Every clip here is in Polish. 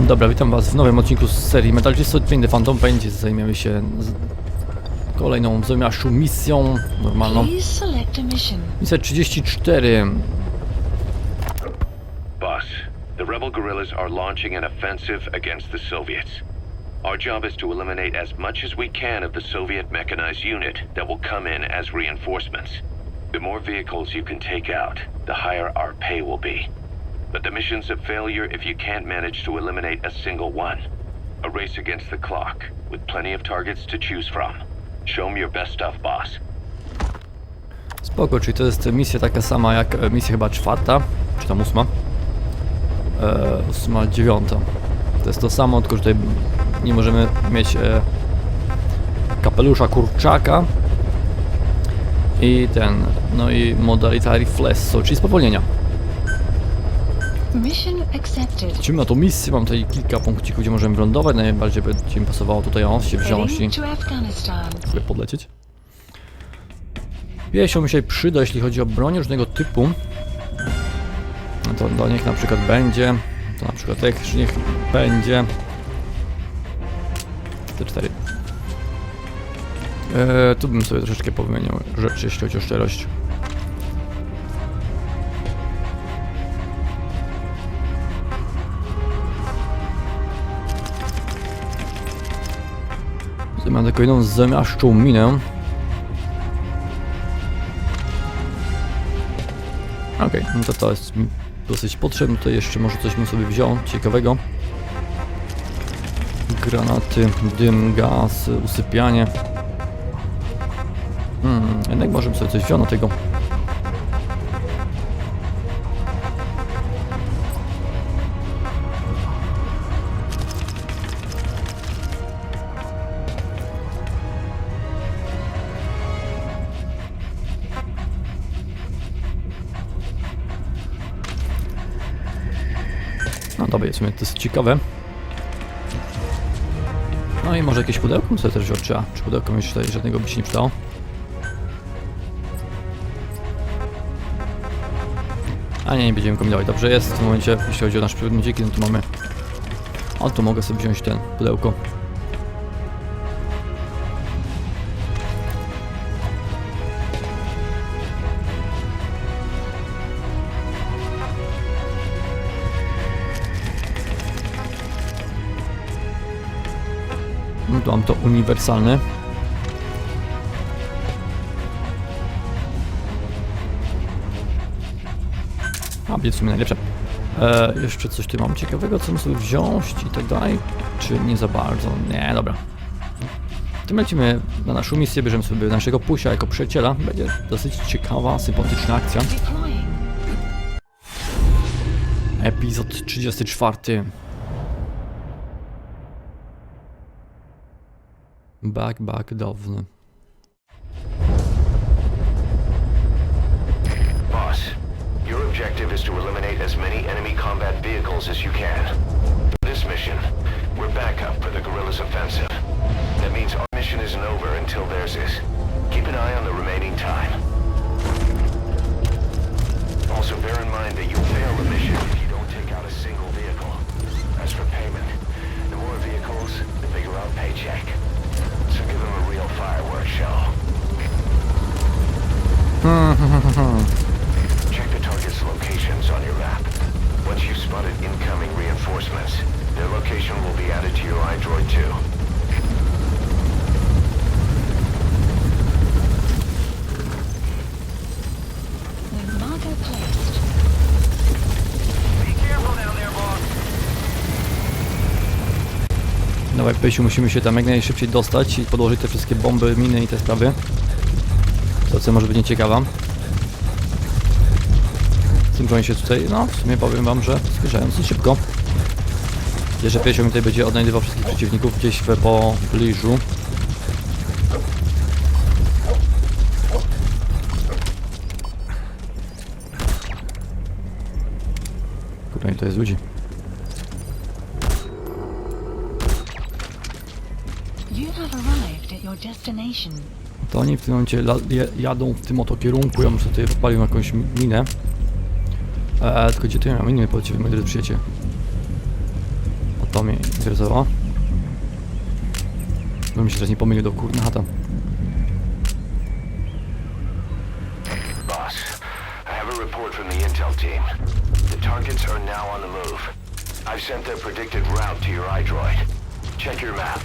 Dobra, witam was w nowym odcinku z serii Metal Gear Solid 5 The Phantom Pain, gdzie zajmiemy się kolejną zamiaszczą misją normalną. Misja 34. Boss, the rebel guerrillas are launching an offensive against the Soviets. Our job is to eliminate as much as we can of the Soviet mechanized unit that will come in as reinforcements. The more vehicles you can take out, the higher our pay will be. But the mission's a failure if you can't manage to eliminate a single one. A race against the clock, with plenty of targets to choose from. Show them your best stuff, boss. Spoko, czyli to jest misja taka sama jak misja chyba 4, czy tam 8. 8, 9. To jest to samo, tylko że tutaj nie możemy mieć kapelusza kurczaka. I ten, no i modality flesso, czyli spowolnienia. Lecimy na tą misję, mam tutaj kilka punkcików, gdzie możemy wylądować. Najbardziej by mi pasowało tutaj się wziąć i sobie podlecieć. Piesią mi się przyda, jeśli chodzi o broń różnego typu. To niech na przykład będzie. To na przykład niech będzie. T4. Tu bym sobie troszeczkę powymieniał rzeczy, jeśli chodzi o szczerość. Tutaj mam taką jedną zamiaszczą minę. Okej, no to jest mi dosyć potrzebne. Tutaj jeszcze może coś bym sobie wziął ciekawego. Granaty, dym, gaz, usypianie. Jednak może bym sobie coś wziął na tego. No dobra, w sumie to jest ciekawe. No i może jakieś pudełko bym sobie też wziął, czy pudełko mi się tutaj żadnego by się nie przydało. A nie będziemy kombinować. Dobrze jest w tym momencie, jeśli chodzi o nasz przewodniki, no to mamy... O, tu mogę sobie wziąć ten pudełko. No tu mam to uniwersalne. A, będzie w sumie najlepsze. Jeszcze coś tu mam ciekawego, co bym sobie wziąć i tak dalej. Czy nie za bardzo? Nie, dobra. W tym lecimy na naszą misję, bierzemy sobie naszego pusia jako przyjaciela. Będzie dosyć ciekawa, sympatyczna akcja. Epizod 34. Back dawny. Boss, your objective is to eliminate as many enemy combat vehicles as you can. For this mission, we're backup for the guerrillas' offensive. That means our mission isn't over until theirs is. Keep an eye on the remaining time. Also bear in mind that you'll fail the mission if you don't take out a single vehicle. As for payment, the more vehicles, the bigger our paycheck. So give them a real fireworks show. Check the target's locations on your map. Once you've spotted incoming reinforcements, their location will be added to your iDroid 2. Dawaj, Pysiu, musimy się tam jak najszybciej dostać i podłożyć te wszystkie bomby, miny i te sprawy. To co może być nieciekawa. Tym się tutaj, no w sumie powiem wam, że zbliżają dosyć szybko. Że Pysiu tutaj będzie odnajdywał wszystkich przeciwników gdzieś w pobliżu. Kurde, to jest ludzi. To oni w tym momencie jadą w tym oto kierunku. Ja muszę tutaj wpalił jakąś minę. Tylko gdzie tu ja mam miny, powiedzcie wy, moi drodzy przyjaciele. To mnie interesowało. Bym mi się teraz nie pomylił do kurna chata. Boss, I have a report from the intel team. The targets are now on the move. I've sent their predicted route to your iDroid. Check your map.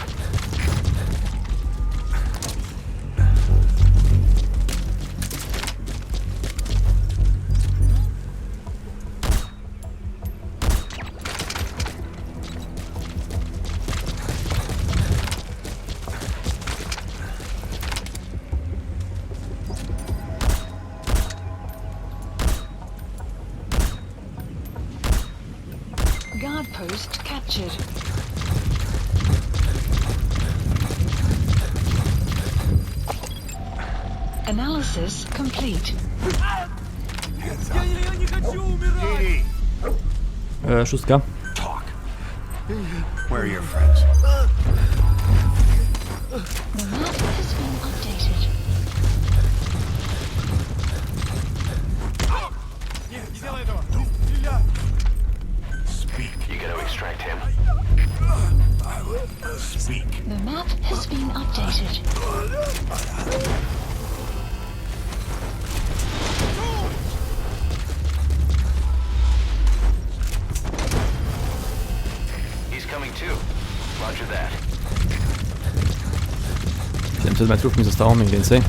Guard post captured. Analysis complete. Szóstka. Talk. Where are your friends? The map has been updated. Speak. You gonna extract him? Speak. The map has been updated. He's coming too. Roger that. 700 metrów mi zostało mniej więcej.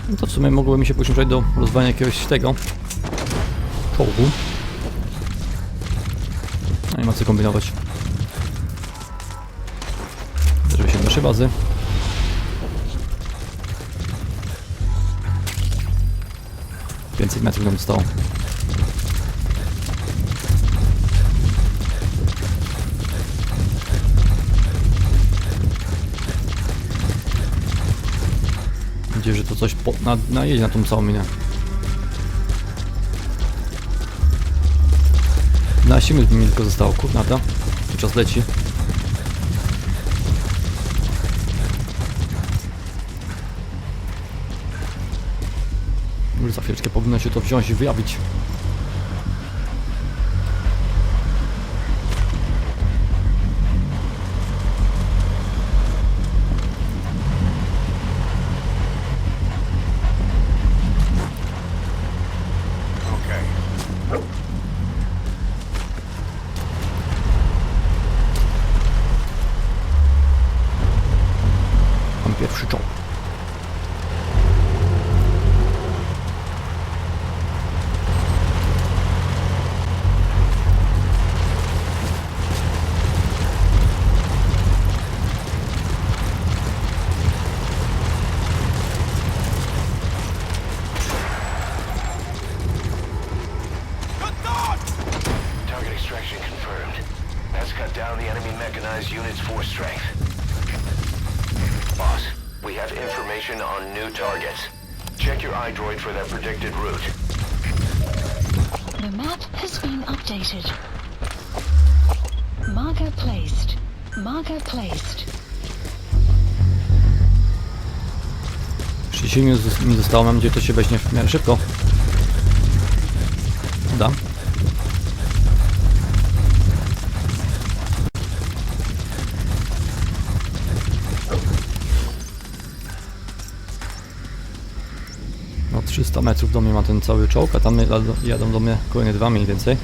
No to w sumie mogłoby mi się później do rozwania jakiegoś tego czołgu. No nie ma co kombinować. Żeby się do naszej bazy. Więcej metrów nam zostało. Mam nadzieję, że to coś najedzie na tą całą minę. 15 minut mi tylko zostało, kurnata. Czas leci. Już za chwileczkę powinno się to wziąć i wyjawić. Okay. Mam pierwszy czołg. Target extraction confirmed. That's cut down the enemy mechanized unit's force strength. Boss, we have information on new targets. Check your iDroid for their predicted route. The map has been updated. Marker placed. Marker placed. 30 minut mi zostało, mam nadzieję, że to się weźmie w miarę szybko. Da. No 300 metrów do mnie ma ten cały czołg, a tam jadą do mnie kolejne dwa mniej więcej.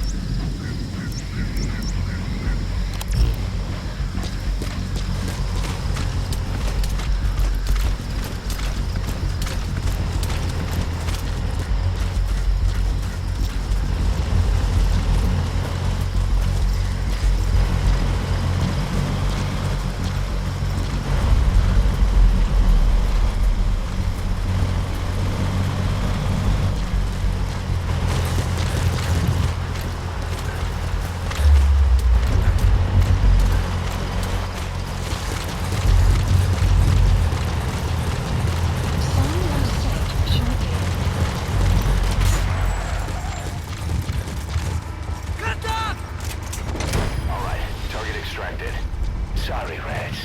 Sorry, Reds.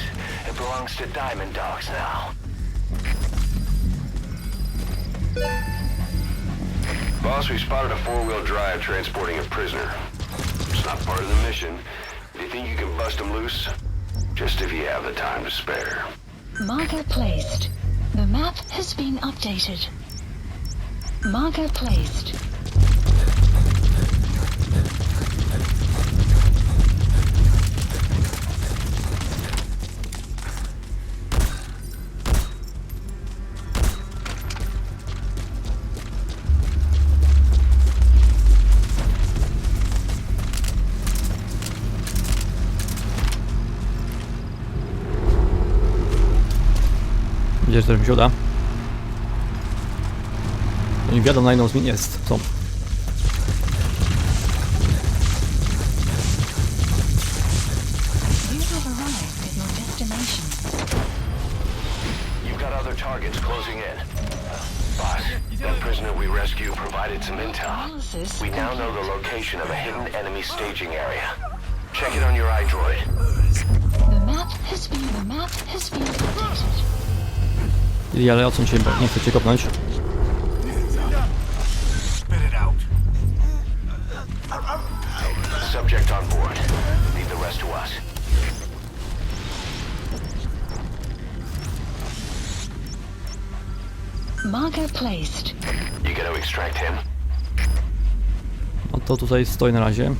It belongs to Diamond Dogs now. Boss, we spotted a four-wheel drive transporting a prisoner. It's not part of the mission. Do you think you can bust him loose? Just if you have the time to spare. Marker placed. The map has been updated. Marker placed. Gdzieś też mi się uda. To nie wiadomo, na jedną zmian jest. Co? You have arrived at your destination. You've got other targets closing in. Boss, that prisoner we rescued provided some intel. We now know the location of a hidden enemy staging area. Check it on your iDroid. The map has been updated. Ale odsuń się, bo nie chcę cię kopnąć. Spit it out. Subject on board. Leave the rest to us. Marker placed. You gonna extract him? No to tutaj stoi na razie.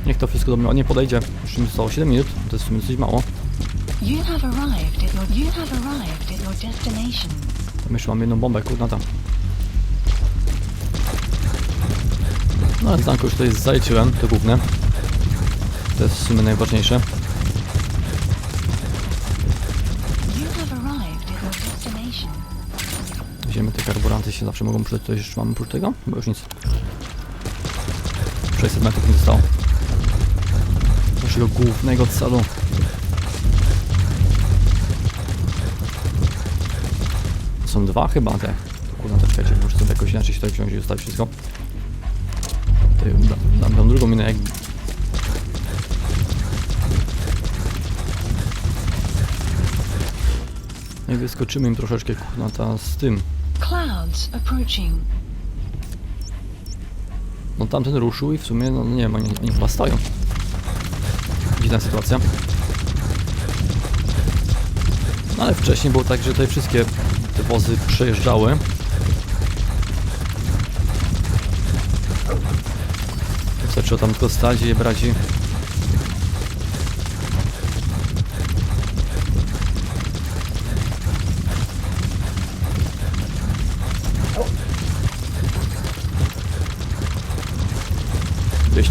Niech to wszystko do mnie ładnie podejdzie. Już mi zostało 7 minut, to jest w sumie dosyć mało. You have arrived at your destination. Tam jeszcze mam jedną bombę, kurna tam. No ale zanko już tutaj zaliczyłem, to główne. To jest w sumie najważniejsze. You have arrived at your destination. Weźmiemy te karburanty, się zawsze mogą przydać. Coś jeszcze mamy oprócz tego? Bo już nic. 600 metrów nie zostało. Naszego głównego celu. Są dwa chyba te. To kurna, to czekajcie, muszę sobie jakoś inaczej się tutaj wziąć i zostawić wszystko. Tutaj dam tą drugą minę jak... I wyskoczymy im troszeczkę kurna z tym. Clouds approaching. No tamten ruszył i w sumie, no nie wiem, oni chyba stoją. Dziwna sytuacja. No ale wcześniej było tak, że tutaj wszystkie te wozy przejeżdżały. Wystarczyło tam tylko stać i je brać i...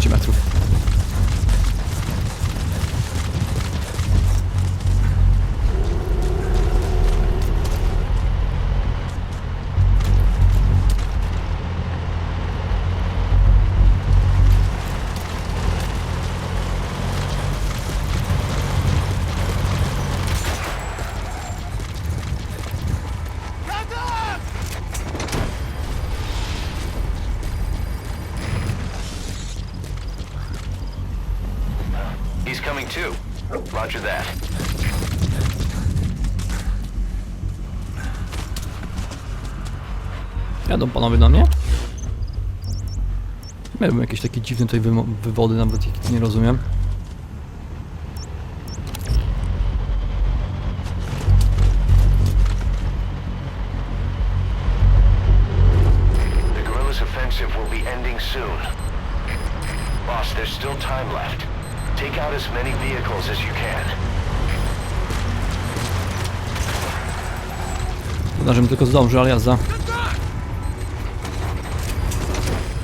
metrów. He's coming too. Roger that. Jadą panowie do mnie? Miałbym jakieś takie dziwne tutaj wywody, nawet ich nie rozumiem. The guerrillas' offensive will be ending soon. Boss, there's still time left. Take out as many vehicles as you can. Szkoda, żebym tylko zdążył, ale jazda.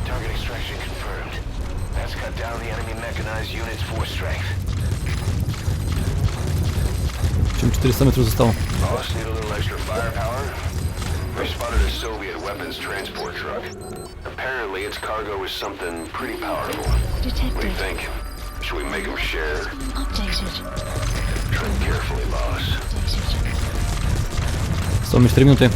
Target extraction confirmed. That's cut down the enemy mechanized unit's force strength. Czym 400 metrów zostało. Boss, need a little extra firepower? We spotted a Soviet weapons transport truck. Apparently its cargo is something pretty powerful. What do you Detected. think? Should we make them share? Updated. Tread carefully, boss. Są mi 4 minuty.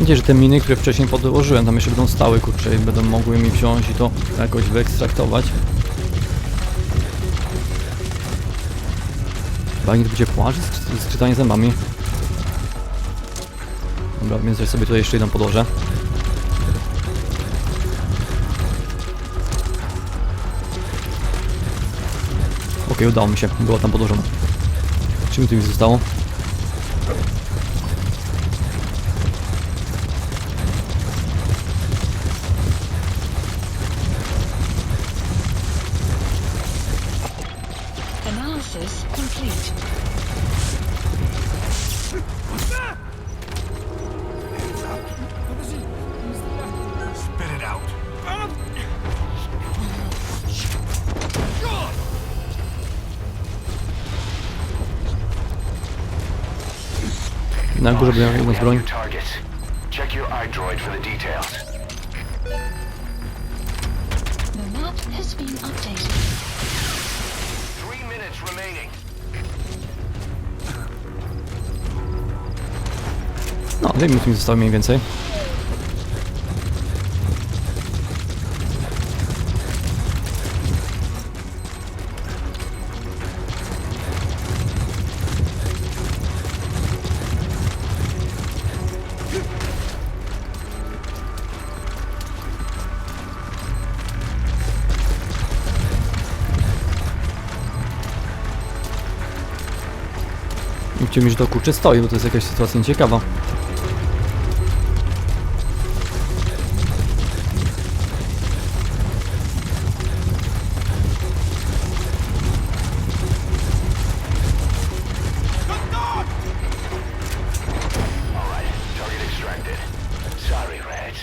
Widzicie, że te miny, które wcześniej podłożyłem, tam jeszcze będą stały, kurczę, i będą mogły mi wziąć i to jakoś wyekstraktować. Fajnie to będzie płaszcz z skrzytanie zębami. Dobra, więc ja sobie tutaj jeszcze jedną podłożę. Okej, udało mi się, było tam podłożone. Czym tu mi zostało? Analysis complete. Spit it out. Na górze będę miał jedną z We have broń. your targets. Check your iDroid for the details. The map has been updated. 3 minutes remaining. No, 2 minuty mi zostało mniej więcej. Mówcie mi, że to kurczę stoi, bo to jest jakaś sytuacja nieciekawa. Alright, target extracted. Sorry, Reds.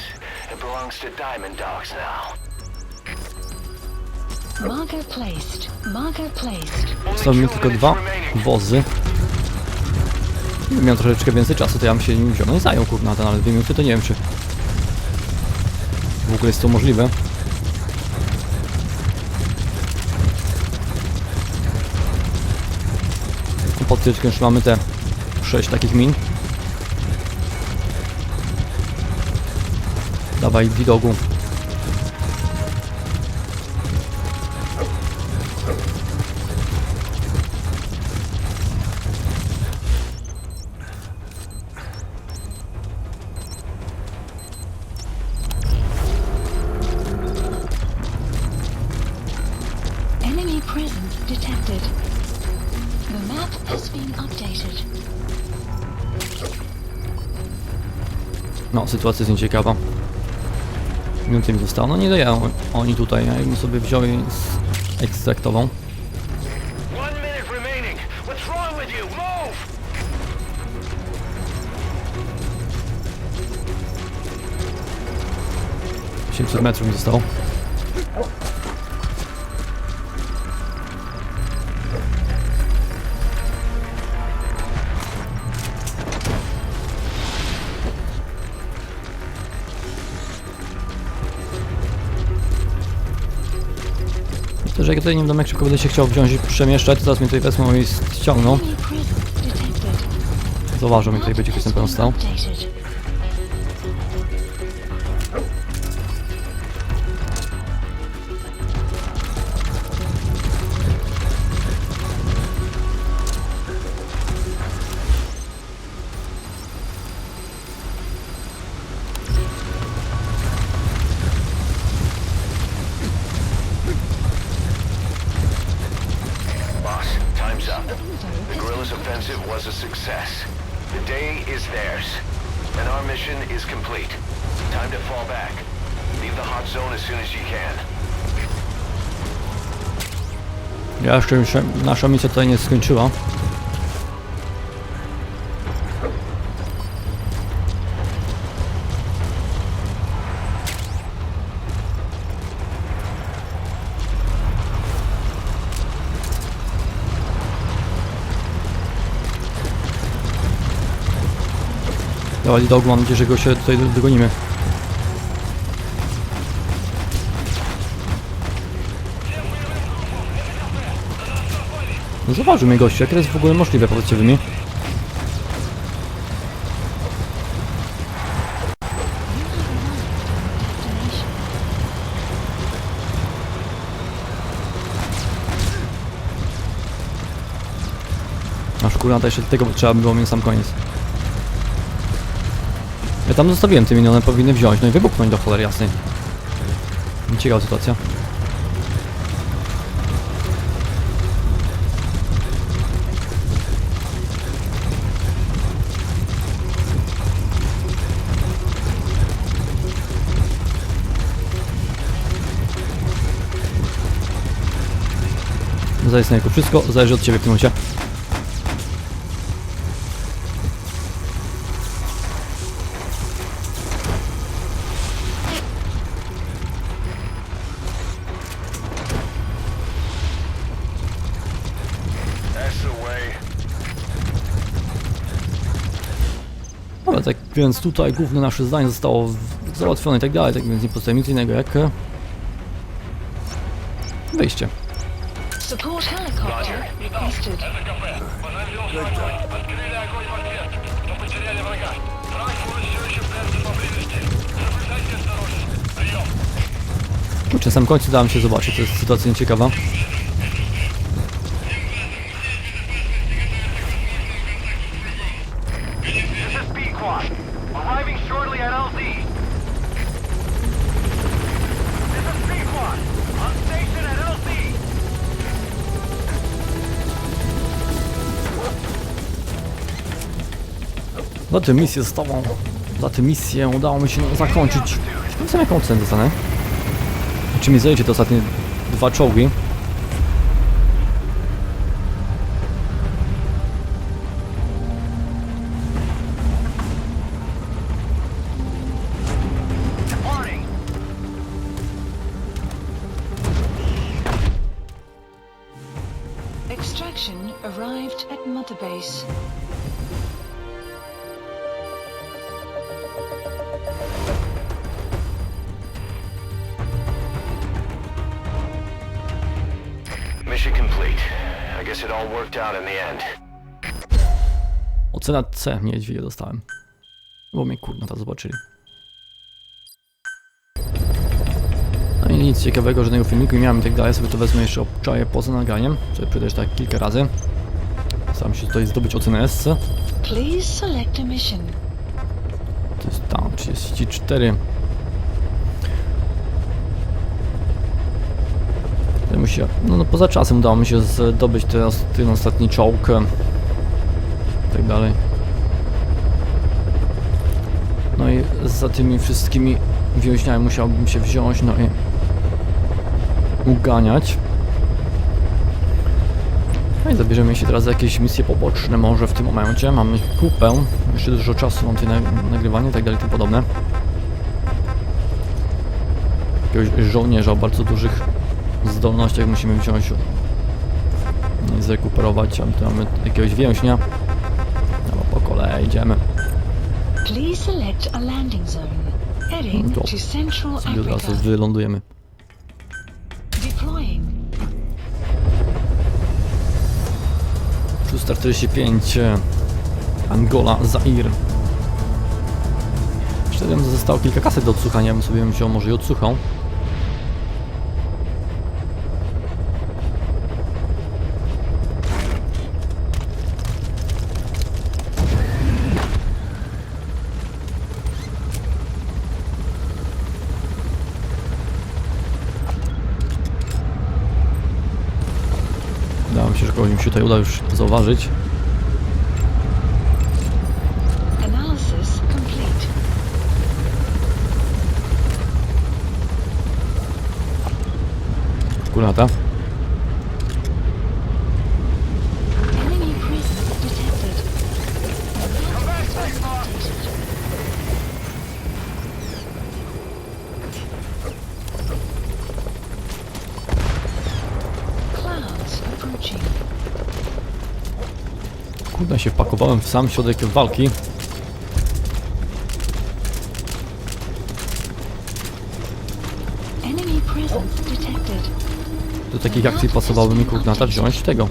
It belongs to Diamond Dogs now. Marker placed. Marker placed. Only Są mi 2 tylko minutes 2 remaining. wozy. Gdybym miał troszeczkę więcej czasu, to ja bym się nim wziął. No i zajął, kurna, ten, ale 2 minuty to nie wiem, czy w ogóle jest to możliwe. Pod tyczkiem już mamy te 6 takich min. Dawaj, widogu. Enemy presence detected. The map has been updated. No, sytuacja jest nieciekawa. Minuty mi zostało. No nie dają oni tutaj, ja bym sobie wziął i ekstraktował. 1 minute remaining. What's wrong with you? Move! — 800 metrów mi zostało. Myślę, że jak tutaj nie wiem, jak szybko będę się chciał wziąć i przemieszczać, to teraz mnie tutaj wezmą i ściągną. Enemy presence detected. Zauważą mnie tutaj, będzie ktoś na pewno stał. Updated. Boss, time's up. The guerrillas' offensive was a success. The day is theirs. And our mission is complete. Time to fall back. Leave the hot zone as soon as you can. Ja jeszcze nasza misja tutaj nie skończyła. Dawaj, dog, mam nadzieję, że go się tutaj dogonimy. No zauważył mnie gościu, jak to jest w ogóle możliwe, powiedzcie wy mi. masz kurna, to jeszcze tego trzeba było mieć na sam koniec. Ja tam zostawiłem te miniony, powinny wziąć, no i wybuchnąć do cholery jasnej. Ciekawa sytuacja. Zaistnieje wszystko, zależy od ciebie w tym momencie. Ale tak więc tutaj główne nasze zdanie zostało załatwione i tak dalej, tak więc nie pozostaje nic innego jak wejście. Support helicopter requested. Na sam końcu dałem się zobaczyć, to jest sytuacja nieciekawa. Za tę misję z tobą, za tę misję udało mi się zakończyć. Nie wiem jaką cenę dostanę. Czy mi zajdzie te ostatnie 2 czołgi? Extraction arrived at Mother Base. Mission complete. I guess it all worked out in the end. Ocena C, niedźwiedzie dostałem. Bo mnie kurna to zobaczyli. No i nic ciekawego, żadnego filmiku nie miałem i tak dalej. Sobie to wezmę jeszcze obczaję poza nagraniem. Sobie przydać tak kilka razy. Staram się tutaj zdobyć ocenę SC. Please select a mission. To jest tam 34. No poza czasem udało mi się zdobyć ten ostatni czołg. I tak dalej. No i za tymi wszystkimi więźniami musiałbym się wziąć, no i uganiać. No i zabierzemy się teraz za jakieś misje poboczne może w tym momencie. Mamy ich kupę, jeszcze dużo czasu mam tutaj na nagrywanie i tak dalej, tym podobne. Jakiegoś żołnierza o bardzo dużych zdolnościach musimy wziąć i zrekuperować, a tu mamy jakiegoś więźnia. No po kolei idziemy. Please select a landing zone. Heading to Central Sobie od razu Africa. wylądujemy. Deploying. 645 Angola, Zaire. Jeszcze wiem, że zostało kilka kaset do odsłuchania, bym sobie wziął może i odsłuchał. Wydaje mi się, że kogoś mi się tutaj uda już zauważyć. Analysis complete. Kulata. Enemy presence detected. Clouds approaching. Kurde, się wpakowałem w sam środek walki. Enemy presence detected. Do takich akcji pasowałoby mi Kugnata wziąć tego.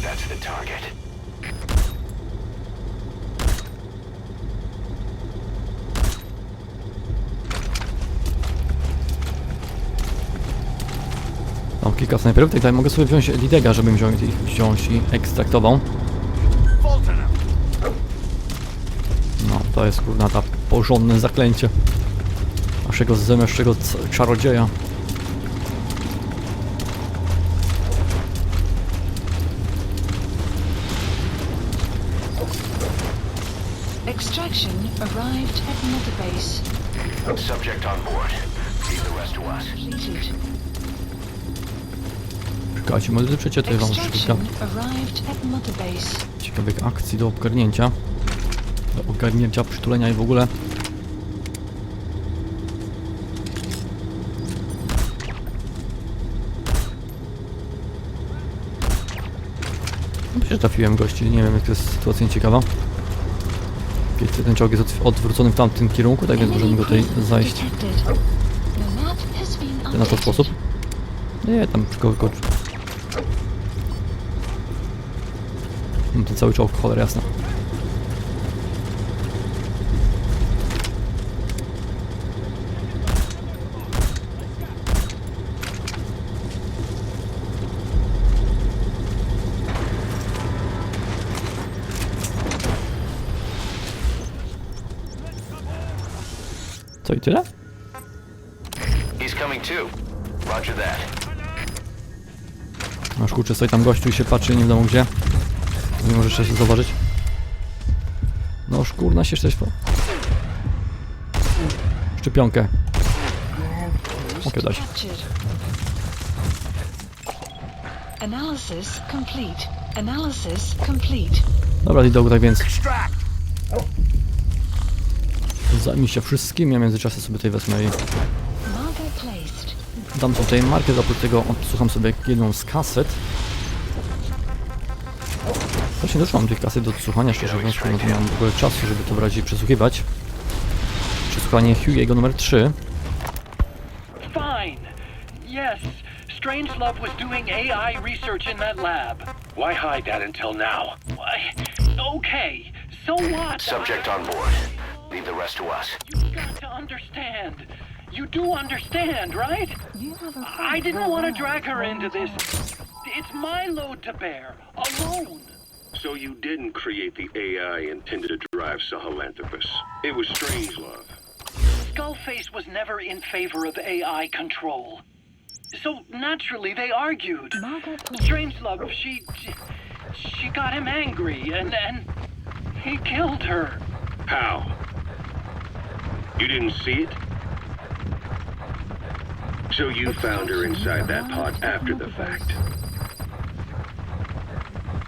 That's the target. kilka snajperów. Tutaj mogę sobie wziąć Lidega, żebym wziąć i ekstraktował. No, to jest kurna ta porządne zaklęcie naszego zamieszczego czarodzieja. Extraction arrived at Mother Base. Subject on board. Leave the rest to us. Completed. Czekajcie, moi drodzy przyjaciele, tutaj wam kilka Extraction arrived at Mother Base. ciekawych akcji do ogarnięcia. Do ogarnięcia, przytulenia i w ogóle. Myślę, że trafiłem gości, nie wiem jak to jest sytuacja ciekawa. Kiedy ten czołg jest odwrócony w tamtym kierunku, tak więc możemy go tutaj zajść Detected. The map has been na ten updated. sposób. Nie, tam tylko wykoczy. Ten cały czołg, cholera jasna. Co i tyle? He's coming too. Roger that. Masz kurczę, stoi tam gościu i się patrzy, nie wiadomo gdzie. Nie możesz jeszcze zauważyć. No szkurna się jeszcze. Szczepionkę. Okej, daj się. Captured. Analysis complete. Analysis complete. Dobra, Lidogu, tak więc Extract! zajmij się wszystkim, ja w międzyczasie sobie tutaj wezmę i Marker placed. dam tutaj markę, oprócz tego odsłucham sobie jedną z kaset. Właśnie też mam tych kaset do odsłuchania, szczerze mówiąc, nie mam w ogóle czasu, żeby to bardziej przesłuchiwać. Przesłuchanie Hughie'ego numer 3. Fine. Yes, Strangelove was doing AI research in that lab. Why hide that until now? Why? Okay, so what? Subject on board. Leave the rest to us. You've got to understand. You do understand, right? You have a I didn't want to drag her into this. It's my load to bear, alone. So you didn't create the AI intended to drive Sahelanthropus. It was Strangelove. Skullface was never in favor of AI control. So naturally they argued. Marker placed. Strangelove, she got him angry and he killed her. How? You didn't see it? So you found her inside that pod after the fact.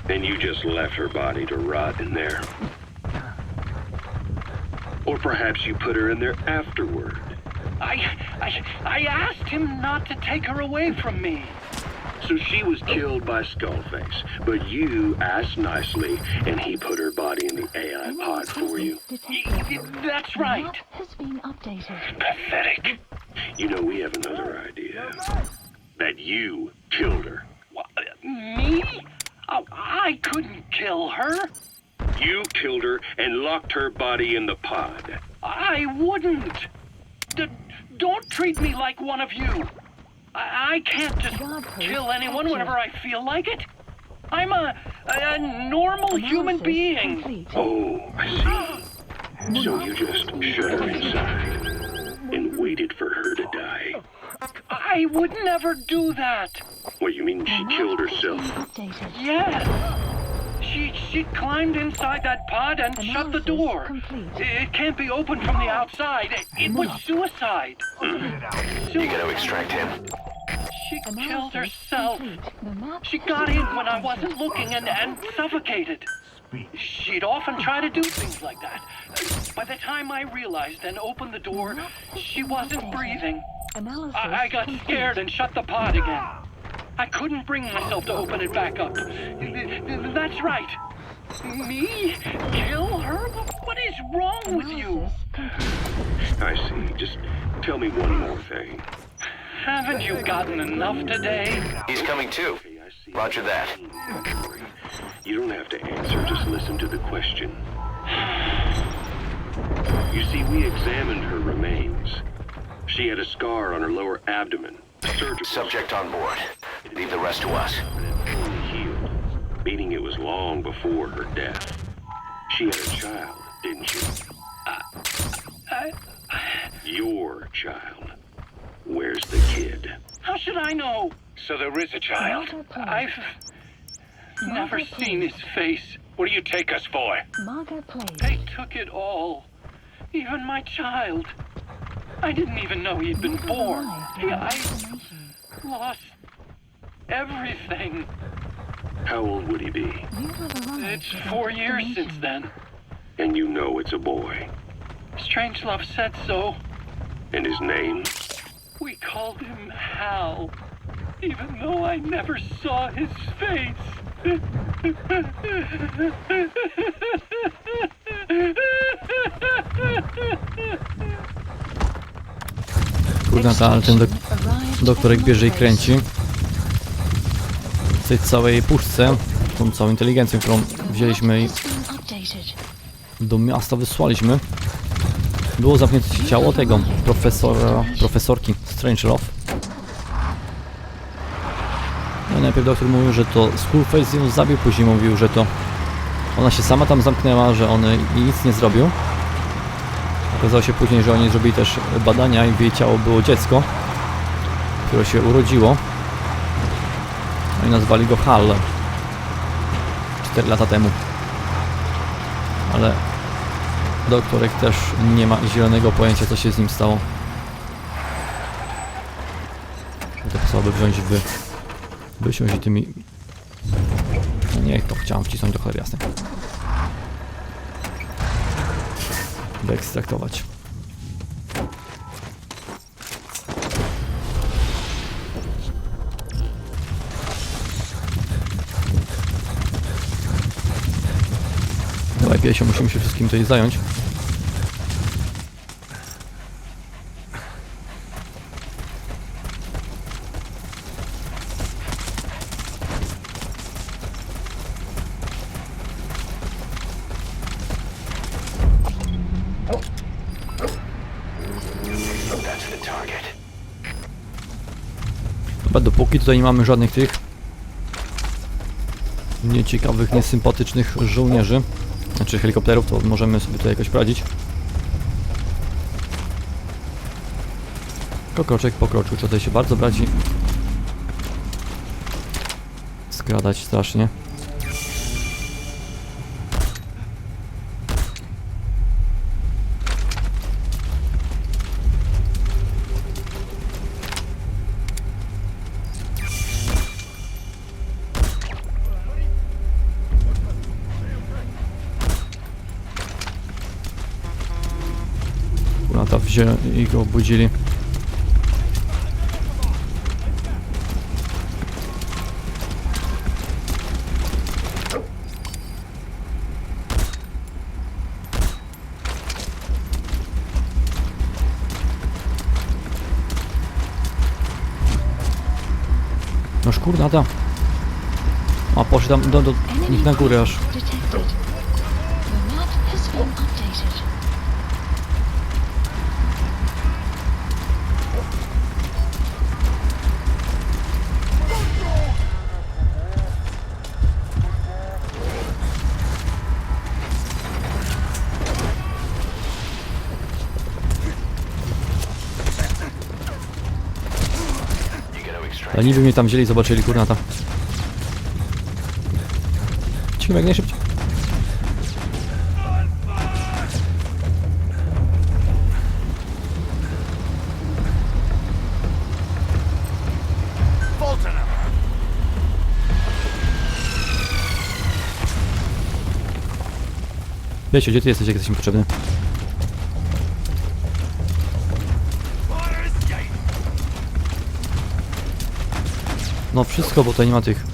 And you just left her body to rot in there. Or perhaps you put her in there afterward. I asked him not to take her away from me. So she was killed by Skullface, but you asked nicely, and he put her body in the AI pod for you. Detected. That's The right. map has been updated. Pathetic. You know, we have another idea. That you killed her. Me? Oh, I couldn't kill her. You killed her and locked her body in the pod. I wouldn't. Don't treat me like one of you. I can't just kill anyone whenever I feel like it. I'm a normal human Analysis being. complete. Oh, I see. So you just shut her inside and waited for her to die. I would never do that. What, you mean she killed herself? Updated. Yes. She climbed inside that pod and shut the door. Complete. It can't be opened from the outside. It was suicide. You gotta extract him. She killed Analysis herself. complete. The map She has got been in when I updated. wasn't looking and suffocated. She'd often try to do things like that. By the time I realized and opened the door, she wasn't breathing. Analysis I got complete. scared and shut the pod again. I couldn't bring myself to open it back up. That's right. Me? Kill her? What is wrong with you? Analysis complete. I see. Just tell me one more thing. Haven't you gotten enough today? He's coming too. Okay, I see. Roger that. Don't worry. You don't have to answer. Just listen to the question. You see, we examined her remains. She had a scar on her lower abdomen. Surgical. Subject on board. Leave the rest to us. Healed, meaning it was long before her death. She had a child, didn't she? Your child. Where's the kid? How should I know? So there is a child. Margot Place. I've never seen his face. What do you take us for? Margot Place. They took it all. Even my child. I didn't even know he'd been born. I lost everything. How old would he be? You have arrived. It's at your 4 years destination. since then. And you know it's a boy. Strangelove said so. And his name? We called him Hal, even though I never saw his face. Kurde, ale ten doktorek bierze i kręci. W tej całej puszce, tą całą inteligencją, którą wzięliśmy i do miasta wysłaliśmy, było zamknięte ciało tego profesorki Strangelove. No i najpierw doktor mówił, że to Skullface ją zabił, później mówił, że to ona się sama tam zamknęła, że on jej nic nie zrobił. Okazało się później, że oni zrobili też badania i w jej ciało było dziecko, które się urodziło. No i nazwali go Hal 4 lata temu. Ale doktorek też nie ma zielonego pojęcia, co się z nim stało. To pasowałoby wziąć wysiąść i tymi... No nie, to chciałem wcisnąć do cholery jasnej. Wyekstraktować. Dawaj piesio, musimy się wszystkim tutaj zająć. That's the target. Chyba dopóki tutaj nie mamy żadnych tych nieciekawych, niesympatycznych żołnierzy, znaczy helikopterów, to możemy sobie tutaj jakoś poradzić. Kroczek po kroczku, trzeba tutaj się bardzo brać i skradać strasznie. Lata wzięli i go obudzili. No szkurnata. A poszli tam do nich na górę aż. Detected. Your map has been updated. Ale niby mnie tam wzięli i zobaczyli, kurnata. Cicho, jak najszybciej. Wiecie, gdzie ty jesteś, jak jesteś mi potrzebny? No wszystko, bo tutaj nie ma tych.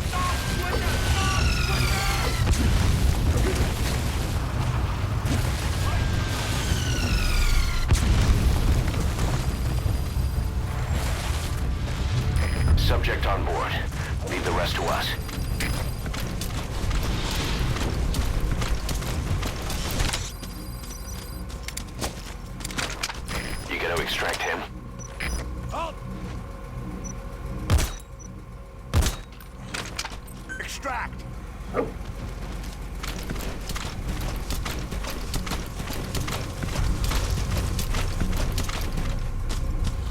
Subject on board. Leave the rest to us. You gonna extract him? Extract.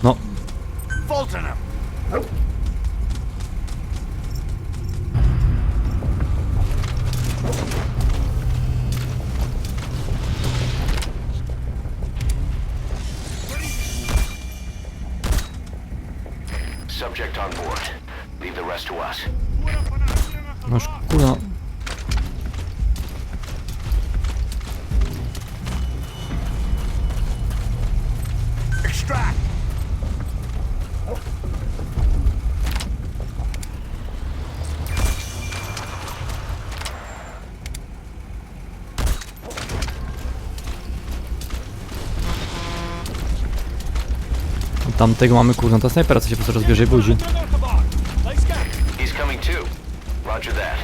No, Fulton him. Subject on board. Leave the rest to us. masz kurwa. Extract. Tamtego mamy kurwa, ta snajpera, co się po prostu rozbierze i budzi. He's coming too. Roger that.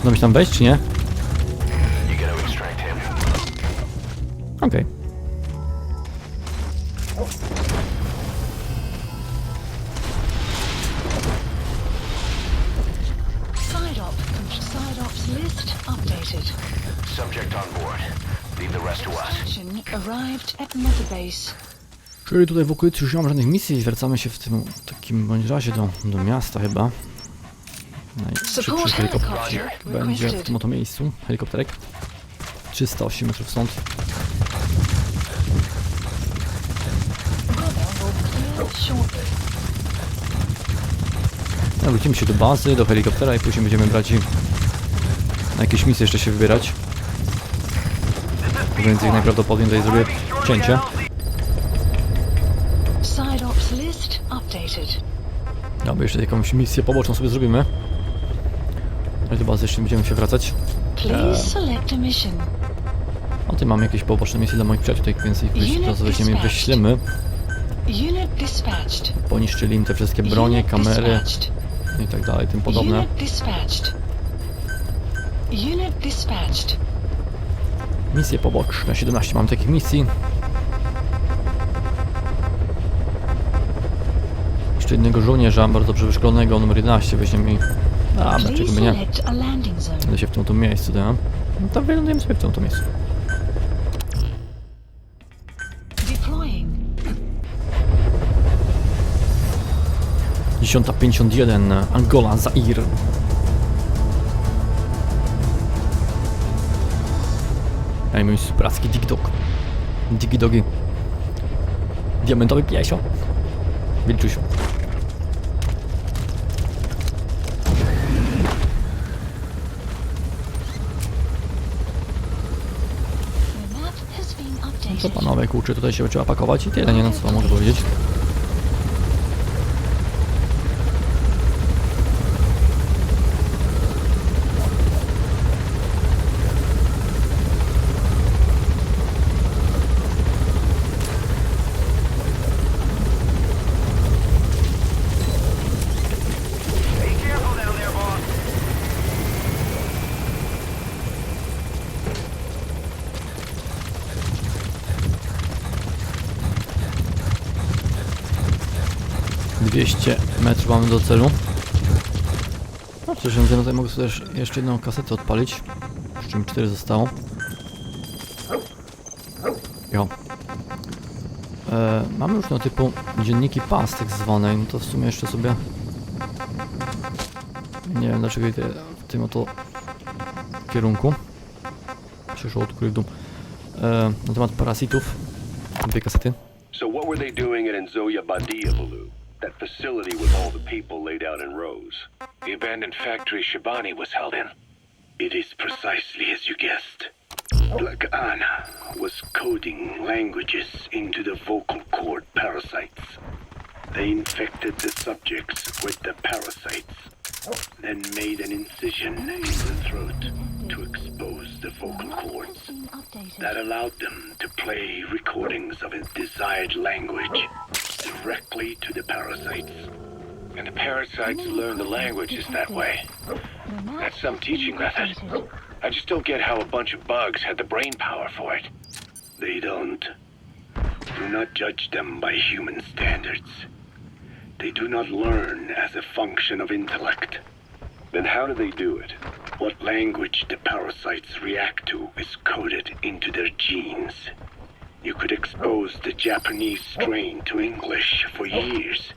Uda mi się tam wejść, czy nie? You gotta extract him. Okej. Side ops list updated. Subject on board. Leave the rest to us. Action arrived at Mother Base. Czyli tutaj w okolicy już nie mam żadnych misji, zwracamy się w tym takim bądź razie do miasta chyba. Najszybszy helikopter będzie w tym oto miejscu. Helikopterek. 308 metrów stąd. Shortly. No, wrócimy się do bazy, do helikoptera i później będziemy brać i na jakieś misje jeszcze się wybierać. Więc ich najprawdopodobniej tutaj zrobię cięcie. Side ops list updated. Dobra, jeszcze jakąś misję poboczną sobie zrobimy. Ale do bazy jeszcze będziemy się wracać. Please select a mission. O tym mam jakieś poboczne misje dla moich przyjaciół, tak więc ich weźmiemy i wyślemy. Unit dispatched. Poniszczyli im te wszystkie bronie, kamery i tak dalej, tym podobne. Unit dispatched. Unit dispatched. Misje poboczne, 17 mam takich misji. Jeszcze jednego żołnierza, bardzo dobrze wyszkolonego, numer 11 weźmiemy i... A, dlaczego by nie? Select a landing zone. Będę się w tym miejscu, tak? No to wylądujemy sobie w tym miejscu. Deploying. 10:51, Angola, Zaire. Ej, mój supracki Dig-Dog. Digi-Dogi. Diamentowy piesio. Wilczuś. The map has been No to updated. panowie, kurczę, tutaj się trzeba pakować i tyle, nie no co mogę powiedzieć. Be careful down there, boss. Yy, 200 metrów mamy do celu. No przecież ja tutaj mogę sobie też jeszcze jedną kasetę odpalić. Z czym 4 zostało. Jo. Mamy już na typu dzienniki PAS tak zwane, no to w sumie jeszcze sobie... Nie wiem dlaczego idę w tym oto kierunku. Przyszło od góry w dół. Na temat parasitów. 2 kasety. So what were they doing at Nzoia Badia, Baloo? That facility with all the people laid out in rows. The abandoned factory Shabani was held in. It is precisely as you guessed. Black Anna was coding languages into the vocal cord parasites. They infected the subjects with the parasites, then made an incision in the throat to expose the vocal cords. That allowed them to play recordings of a desired language directly to the parasites. And the parasites learn the languages that way. That's some teaching method. I just don't get how a bunch of bugs had the brain power for it. They don't. Do not judge them by human standards. They do not learn as a function of intellect. Then how do they do it? What language the parasites react to is coded into their genes. You could expose the Japanese strain to English for years,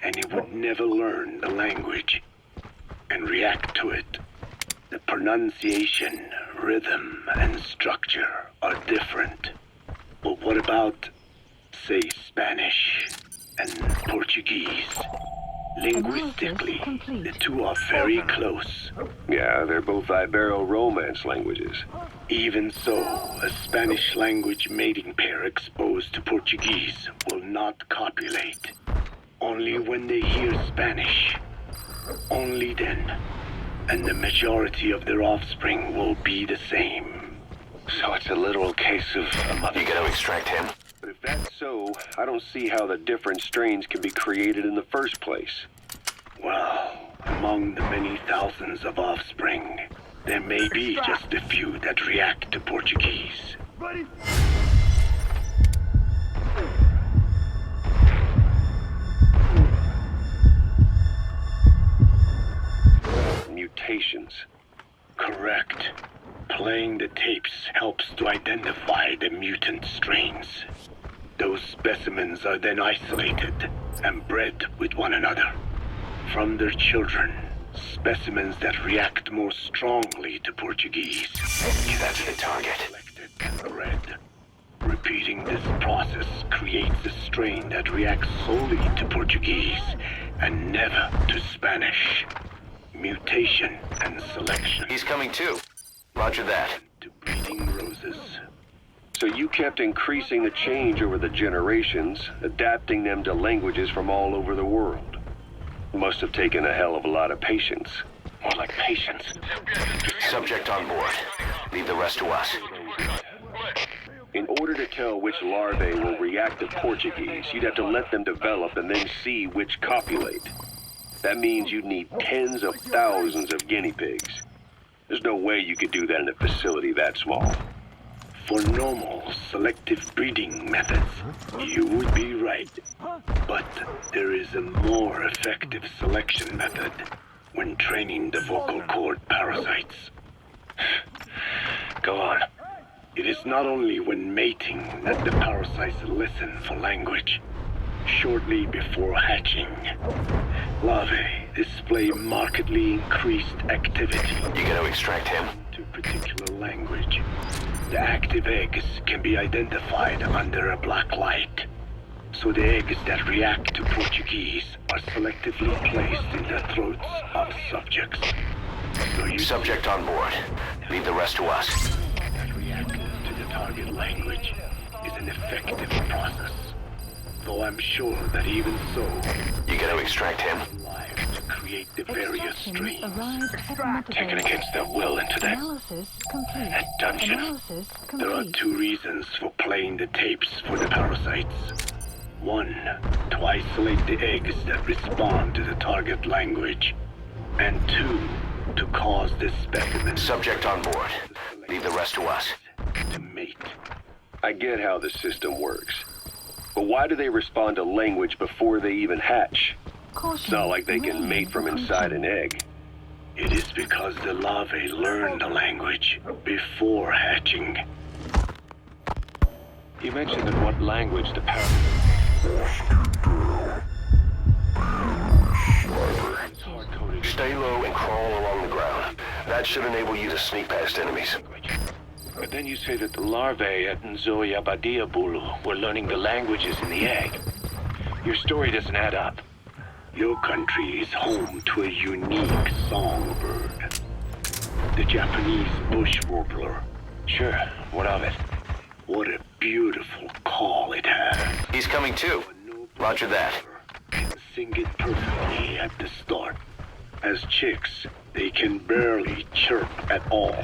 and it would never learn the language and react to it. The pronunciation, rhythm, and structure are different. But what about, say, Spanish and Portuguese? Linguistically, the two are very close. Yeah, they're both Ibero-Romance languages. Even so, a Spanish language mating pair exposed to Portuguese will not copulate. Only when they hear Spanish. Only then. And the majority of their offspring will be the same. So it's a literal case of a mother. You gotta extract him. But if that's so, I don't see how the different strains can be created in the first place. Well, among the many thousands of offspring, there may be just a few that react to Portuguese. Mutations. Correct. Playing the tapes helps to identify the mutant strains. Those specimens are then isolated and bred with one another. From their children, specimens that react more strongly to Portuguese. Get that to the target. Selected and bred. Repeating this process creates a strain that reacts solely to Portuguese and never to Spanish. Mutation and selection. He's coming too. Roger that. To breeding roses. So you kept increasing the change over the generations, adapting them to languages from all over the world. Must have taken a hell of a lot of patience. More like patience. Subject on board. Leave the rest to us. In order to tell which larvae will react to Portuguese, you'd have to let them develop and then see which copulate. That means you'd need tens of thousands of guinea pigs. There's no way you could do that in a facility that small. For normal selective breeding methods, you would be right. But there is a more effective selection method when training the vocal cord parasites. Go on. It is not only when mating that the parasites listen for language. Shortly before hatching, larvae display markedly increased activity. You gotta extract him. To particular language. The active eggs can be identified under a black light. So the eggs that react to Portuguese are selectively placed in the throats of subjects. So you Subject on board. Leave the rest to us. that react to the target language is an effective process. Though I'm sure that even so, You gotta extract him. alive to create the various strains. Taken against their will into that Analysis complete. that dungeon. Analysis There are complete. two reasons for playing the tapes for the parasites. One, to isolate the eggs that respond to the target language. And two, to cause the specimen Subject on board. Leave the rest to us. to mate. I get how the system works. But why do they respond to language before they even hatch? It's not like they can mate from inside an egg. It is because the larvae learn the language before hatching. You mentioned in what language the parasites. Stay low and crawl along the ground. That should enable you to sneak past enemies. But then you say that the larvae at Nzoia Badia Bulu were learning the languages in the egg. Your story doesn't add up. Your country is home to a unique songbird. The Japanese bush warbler. Sure, what of it? What a beautiful call it has. He's coming too. Roger that. Can sing it perfectly at the start. As chicks, they can barely chirp at all.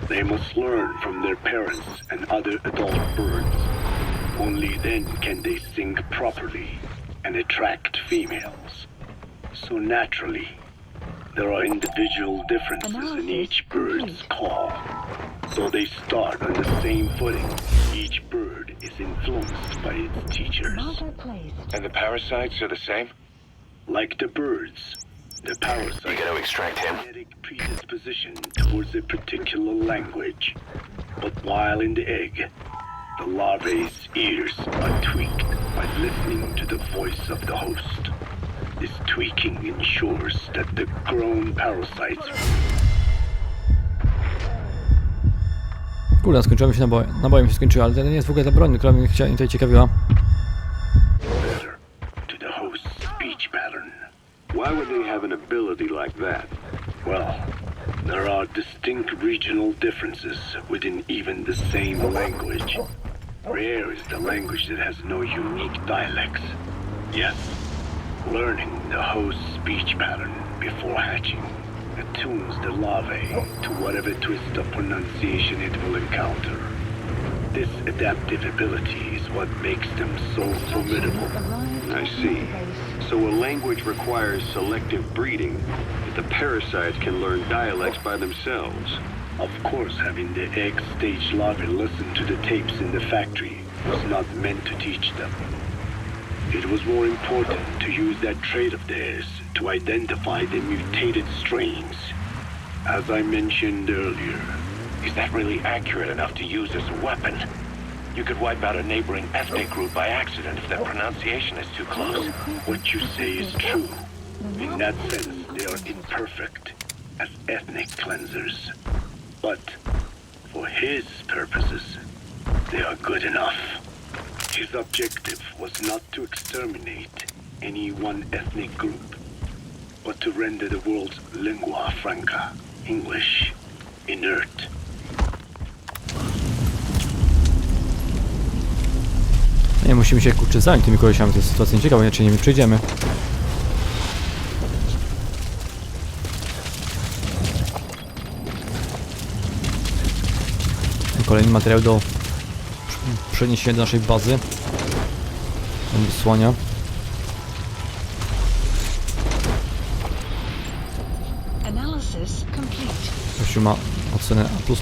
They must learn from their parents and other adult birds. Only then can they sing properly and attract females. So naturally, there are individual differences in each bird's call. So they start on the same footing. Each bird is influenced by its teachers. Marker placed. And the parasites are the same? Like the birds, the You parasites gotta extract him. have a genetic predisposition towards a particular language. But while in the egg, the larvae's ears are tweaked by listening to the voice of the host. This tweaking ensures that the grown parasites Kurde, skończyła mi się naboje mi się skończyły, ale to nie jest w ogóle ta broń, która mnie tutaj ciekawiła. better to the host's speech pattern. Why would they have an ability like that? Well, there are distinct regional differences within even the same language. Rare is the language that has no unique dialects. Yes, learning the host's speech pattern before hatching attunes the larvae to whatever twist of pronunciation it will encounter. This adaptive ability is what makes them so formidable. I see. So a language requires selective breeding, but the parasites can learn dialects by themselves. Of course, having the egg-stage larvae listen to the tapes in the factory was not meant to teach them. It was more important to use that trait of theirs to identify the mutated strains. As I mentioned earlier, Is that really accurate enough to use as a weapon? You could wipe out a neighboring ethnic group by accident if their pronunciation is too close. what you say is true. In that sense, they are imperfect as ethnic cleansers. But for his purposes, they are good enough. His objective was not to exterminate any one ethnic group, but to render the world's lingua franca, English, inert. Nie, musimy się kurczę zająć tymi kolesiami, to jest sytuacja nieciekawa, inaczej nie przejdziemy. Kolejny materiał do przeniesienia do naszej bazy. Do wysłania. Analysis complete. Gościu ma ocenę A++.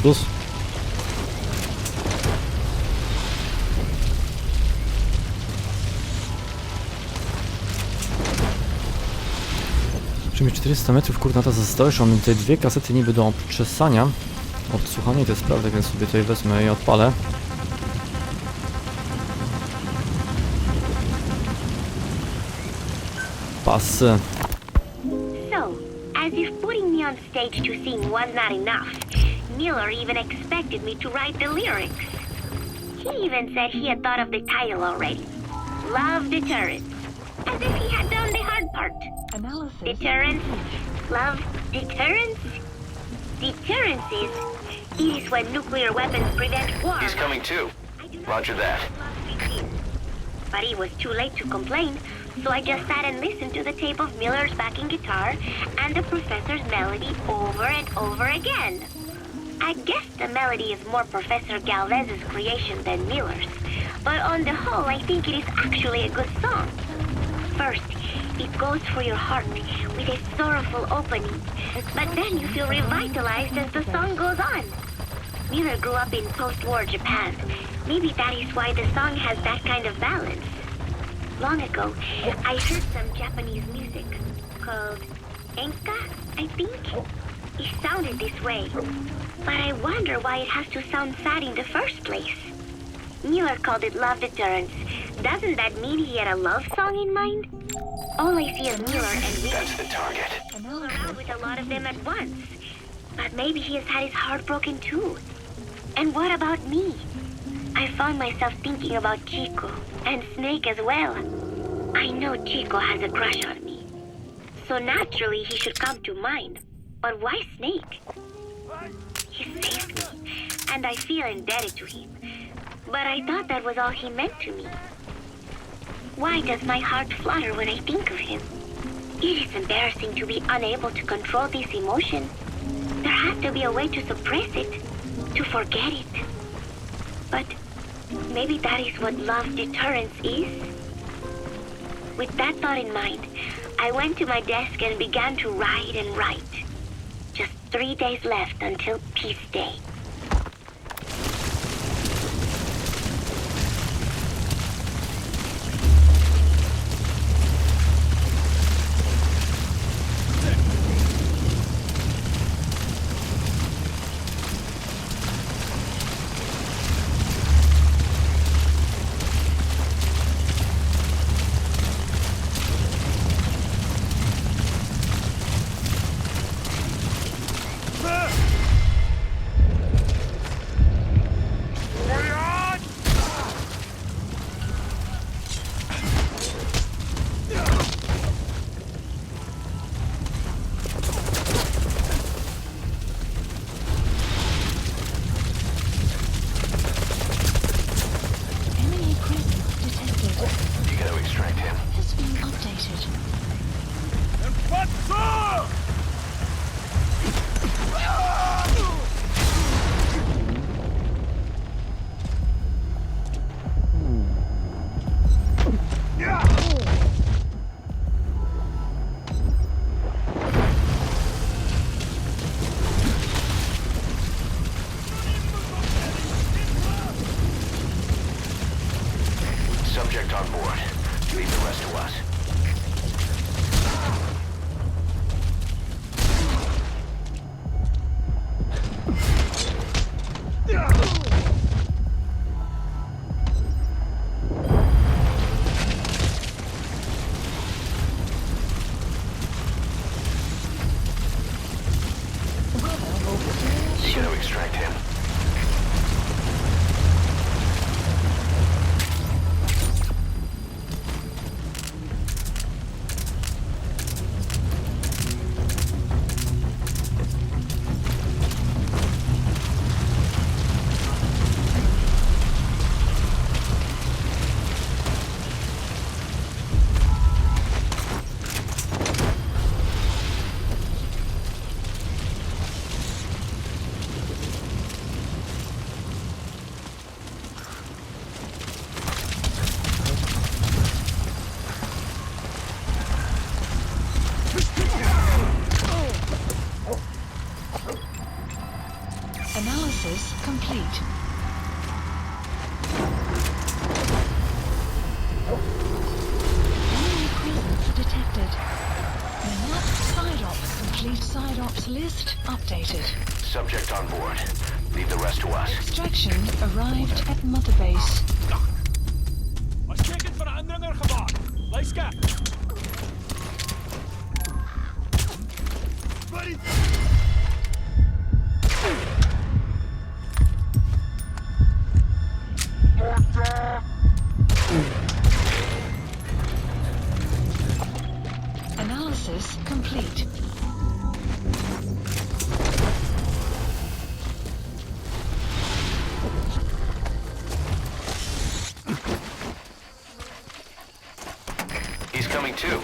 Czy mi 400 metrów kurnata zostało, jeszcze mam tutaj dwie kasety niby do przesania. Odsłuchanie to jest prawda, więc sobie tutaj wezmę i odpalę. Pasy. So, as if putting me on stage to sing was not enough, Miller even expected me to write the lyrics. He even said he had thought of the title already. Love Deterrence. As if he had done the hard part. Analysis. Deterrence. Love Deterrence. Deterrences. It is when nuclear weapons prevent war. He's coming too. Roger that. But he was too late to complain, so I just sat and listened to the tape of Miller's backing guitar and the professor's melody over and over again. I guess the melody is more Professor Galvez's creation than Miller's, but on the whole, I think it is actually a good song. First, it goes for your heart with a sorrowful opening, but then you feel revitalized as the song goes on. Miller grew up in post-war Japan. Maybe that is why the song has that kind of balance. Long ago, I heard some Japanese music called enka, I think. It sounded this way, but I wonder why it has to sound sad in the first place. Miller called it Love Deterrence. Doesn't that mean he had a love song in mind? All I see is Miller and Vinny That's the target. fool around with a lot of them at once. But maybe he has had his heart broken too. And what about me? I found myself thinking about Chico and Snake as well. I know Chico has a crush on me, so naturally he should come to mind. But why Snake? He saved me, and I feel indebted to him. But I thought that was all he meant to me. Why does my heart flutter when I think of him? It is embarrassing to be unable to control this emotion. There has to be a way to suppress it, to forget it. But maybe that is what love deterrence is. With that thought in mind, I went to my desk and began to write and write. Just 3 days left until Peace Day. Subject on board. Leave the rest to us. You gotta extract him. Analysis complete. Enemy presence detected. Map side ops complete. Side ops list updated. Subject on board. Leave the rest to us. Extraction arrived at Mother Base. Was kijken van een ander gevaar. Lees kijk. Analysis complete. He's coming too.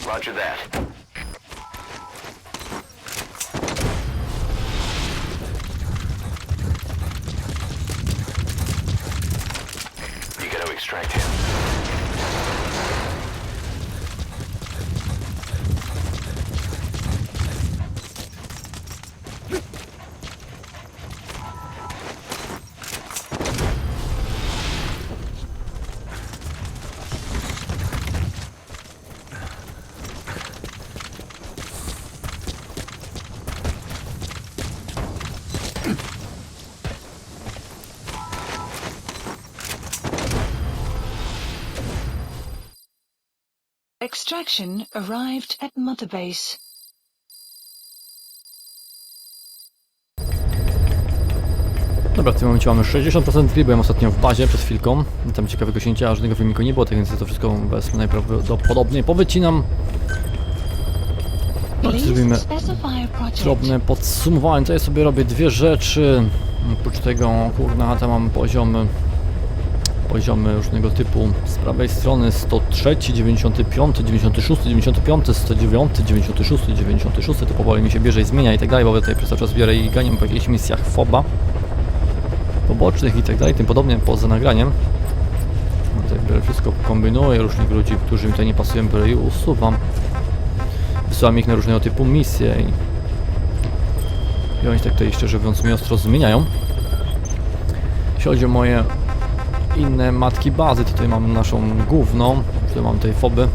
Roger that. You gotta extract him. Extraction arrived at Mother Base. Dobra, w tym momencie mamy 60% gry, byłem ostatnio w bazie przed chwilką. Tam ciekawego się nie działo, żadnego filmiku nie było, tak więc ja to wszystko wezmę najprawdopodobniej powycinam. No i zrobimy drobne podsumowanie. To ja sobie robię dwie rzeczy. Oprócz tego, kurna chata, mam poziomy różnego typu. Z prawej strony 103, 95, 96, 95, 109, 96, 96. To powoli mi się bierze i zmienia i tak dalej, bo ja tutaj przez cały czas biorę i ganiam po jakichś misjach FOBA pobocznych i tak dalej, tym podobnie poza nagraniem. Tutaj biorę wszystko, kombinuję, różnych ludzi, którzy mi tutaj nie pasują, biorę i usuwam. wysyłam ich na różnego typu misje i oni tak tutaj, szczerze mówiąc, mnie ostro zmieniają. Jeśli chodzi o moje inne matki bazy, tutaj mam naszą główną, tutaj mam tej foby.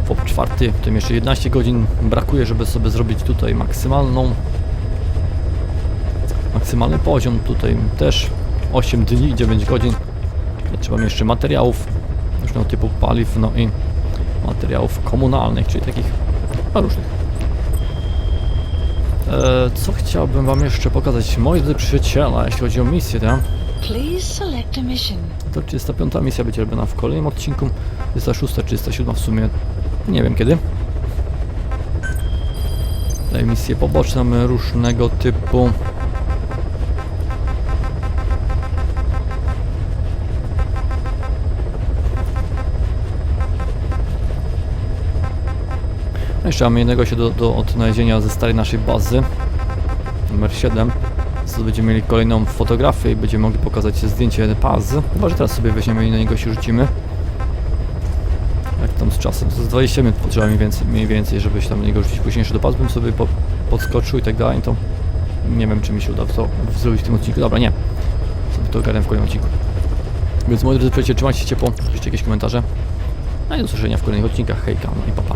FOB 4, tutaj jeszcze 11 godzin brakuje, żeby sobie zrobić tutaj maksymalny poziom, tutaj też 8 dni, 9 godzin. Trzeba mieć jeszcze materiałów różnego typu paliw, no i materiałów komunalnych, czyli takich różnych. Co chciałbym wam jeszcze pokazać, moi drodzy przyjaciele, jeśli chodzi o misję, tak? Please select a mission. To 35. misja będzie robiona w kolejnym odcinku, 36, 37 w sumie, nie wiem kiedy. Tutaj misje poboczne mamy różnego typu. Jeszcze mamy jednego się do odnalezienia ze starej naszej bazy numer 7. Co będziemy mieli kolejną fotografię i będziemy mogli pokazać zdjęcie bazy. Chyba że teraz sobie weźmiemy i na niego się rzucimy. Jak tam z czasem? Z 20 minut potrzeba mniej więcej, żeby się tam na niego rzucić. Później jeszcze do bazy bym sobie podskoczył i tak dalej. To nie wiem, czy mi się uda to zrobić w tym odcinku. Dobra, nie. Sobie to ogarnę w kolejnym odcinku. Więc moi drodzy przyjaciele, trzymajcie się ciepło, piszcie jakieś komentarze. No i do usłyszenia w kolejnych odcinkach. Hejka, no i pa pa.